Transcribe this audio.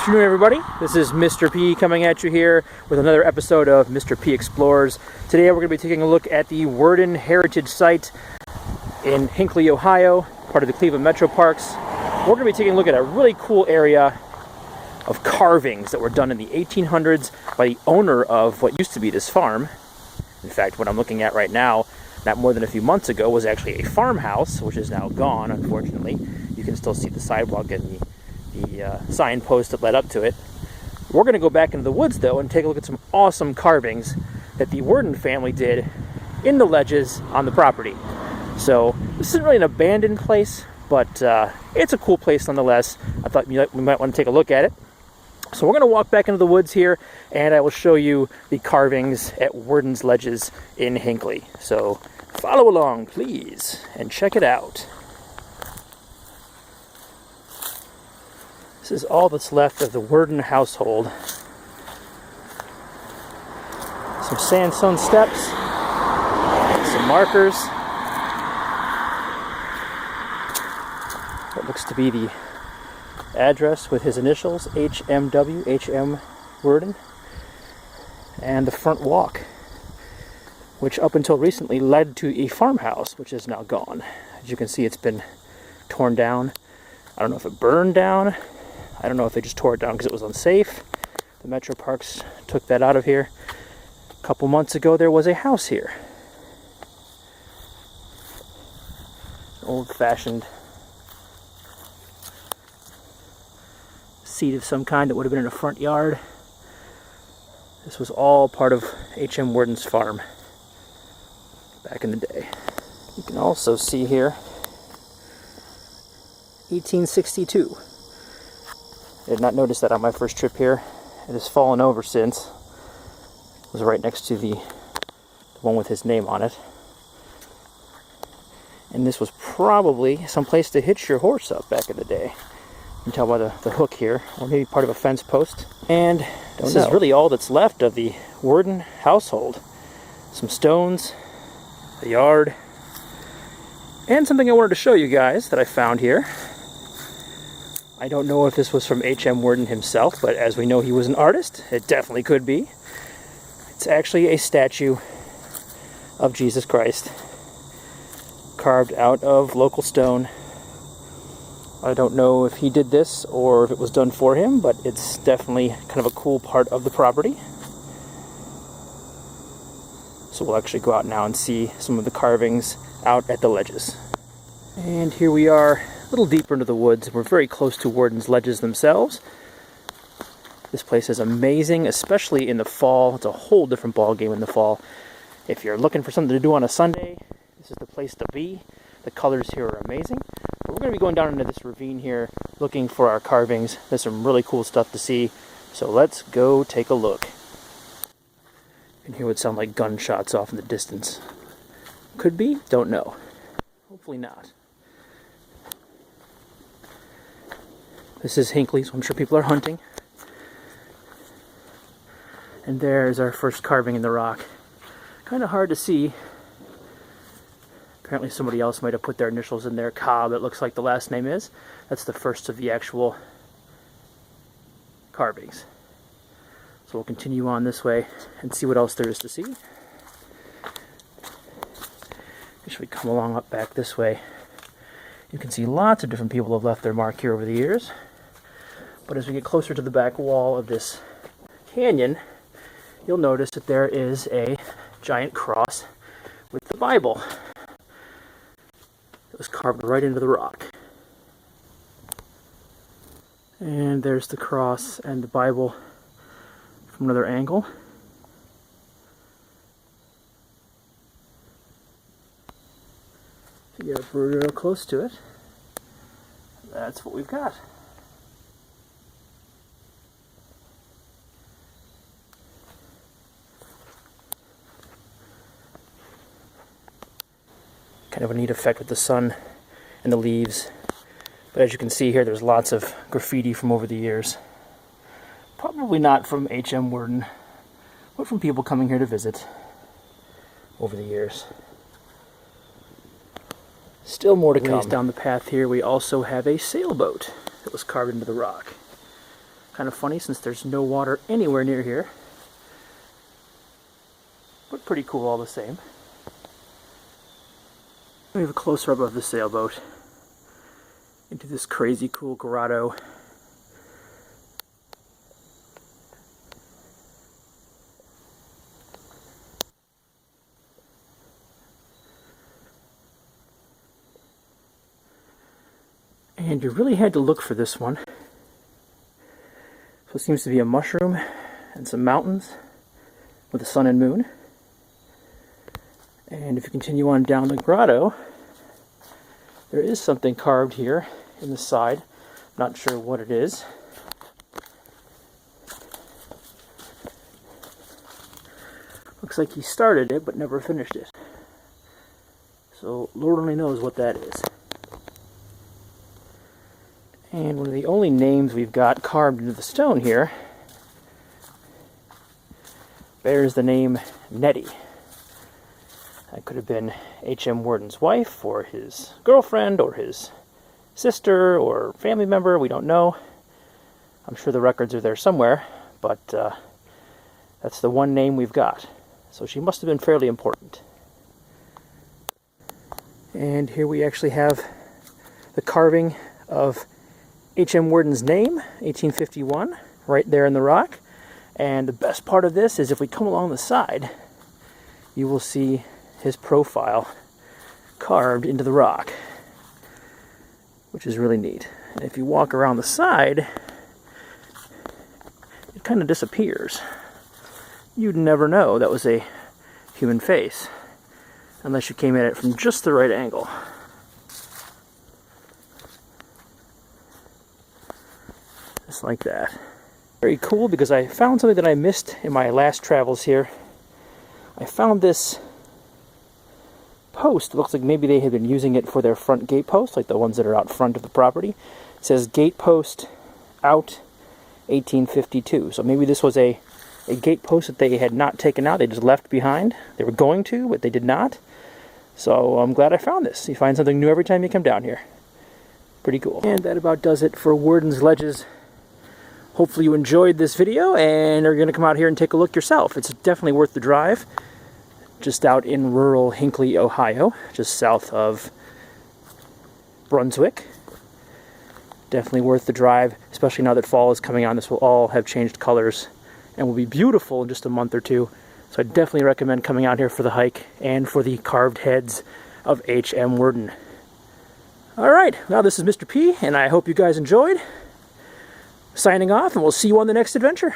afternoon, everybody. This is Mr. P coming at you here with another episode of Mr. P Explores. Today we're going to be taking a look at the Worden Heritage Site in Hinckley, Ohio, part of the Cleveland Metro Parks. We're going to be taking a look at a really cool area of carvings that were done in the 1800s by the owner of what used to be this farm. In fact, what I'm looking at right now, not more than a few months ago, was actually a farmhouse, which is now gone, unfortunately. You can still see the sidewalk and the signpost that led up to it. We're going to go back into the woods, though, and take a look at some awesome carvings that the Warden family did in the ledges on the property. So, this isn't really an abandoned place, but it's a cool place nonetheless. I thought we might want to take a look at it. So we're going to walk back into the woods here, and I will show you the carvings at Warden's Ledges in Hinckley. So follow along, please, and check it out. This is all that's left of the Warden household. Some sandstone steps, some markers. What looks to be the address with his initials, HMW, HM Worden, and the front walk, which up until recently led to a farmhouse, which is now gone. As you can see, it's been torn down. I don't know if it burned down. I don't know if they just tore it down because it was unsafe. The Metro Parks took that out of here. A couple months ago, there was a house here. Old-fashioned seat of some kind that would have been in a front yard. This was all part of H.M. Warden's farm back in the day. You can also see here 1862. I did not notice that on my first trip here. It has fallen over since. It was right next to the one with his name on it. And this was probably some place to hitch your horse up back in the day. You can tell by the hook here, or maybe part of a fence post. And this is really all that's left of the Warden household. Some stones, a yard, and something I wanted to show you guys that I found here. I don't know if this was from H.M. Warden himself, but as we know he was an artist, it definitely could be. It's actually a statue of Jesus Christ, carved out of local stone. I don't know if he did this or if it was done for him, but it's definitely kind of a cool part of the property. So we'll actually go out now and see some of the carvings out at the ledges. And here we are, a little deeper into the woods. We're very close to Warden's Ledges themselves. This place is amazing, especially in the fall. It's a whole different ball game in the fall. If you're looking for something to do on a Sunday, this is the place to be. The colors here are amazing. But we're going to be going down into this ravine here, looking for our carvings. There's some really cool stuff to see. So let's go take a look. And here would sound like gunshots off in the distance. Could be, don't know. Hopefully not. This is Hinckley, so I'm sure people are hunting. And there's our first carving in the rock. Kind of hard to see. Apparently somebody else might have put their initials in there. Cobb, it looks like the last name is. That's the first of the actual carvings. So we'll continue on this way and see what else there is to see. Should we come along up back this way? You can see lots of different people have left their mark here over the years. But as we get closer to the back wall of this canyon, you'll notice that there is a giant cross with the Bible. It was carved right into the rock. And there's the cross and the Bible from another angle. If you get up real close to it, that's what we've got. Kind of a neat effect with the sun and the leaves. But as you can see here, there's lots of graffiti from over the years. Probably not from H.M. Warden, but from people coming here to visit over the years. Still more to come. Down the path here, we also have a sailboat that was carved into the rock. Kind of funny since there's no water anywhere near here. But pretty cool all the same. We have a closer up of the sailboat into this crazy cool grotto. And you really had to look for this one. So it seems to be a mushroom and some mountains with a sun and moon. And if you continue on down the grotto, there is something carved here in the side. Not sure what it is. Looks like he started it but never finished it. So Lord only knows what that is. And one of the only names we've got carved into the stone here bears the name Nettie. That could have been H.M. Warden's wife, or his girlfriend, or his sister, or family member. We don't know. I'm sure the records are there somewhere, but that's the one name we've got. So she must have been fairly important. And here we actually have the carving of H.M. Warden's name, 1851, right there in the rock. And the best part of this is if we come along the side, you will see his profile carved into the rock, which is really neat. And if you walk around the side, it kind of disappears. You'd never know that was a human face unless you came at it from just the right angle. Just like that. Very cool, because I found something that I missed in my last travels here. I found this post. It looks like maybe they had been using it for their front gate posts, like the ones that are out front of the property. It says gate post out 1852. So maybe this was a gate post that they had not taken out. They just left behind. They were going to, but they did not. So I'm glad I found this. You find something new every time you come down here. Pretty cool. And that about does it for Warden's Ledges. Hopefully you enjoyed this video and are going to come out here and take a look yourself. It's definitely worth the drive. Just out in rural Hinckley, Ohio, just south of Brunswick. Definitely worth the drive, especially now that fall is coming on. This will all have changed colors and will be beautiful in just a month or two. So I definitely recommend coming out here for the hike and for the carved heads of H.M. Warden. Alright, well, this is Mr. P, and I hope you guys enjoyed. Signing off, and we'll see you on the next adventure.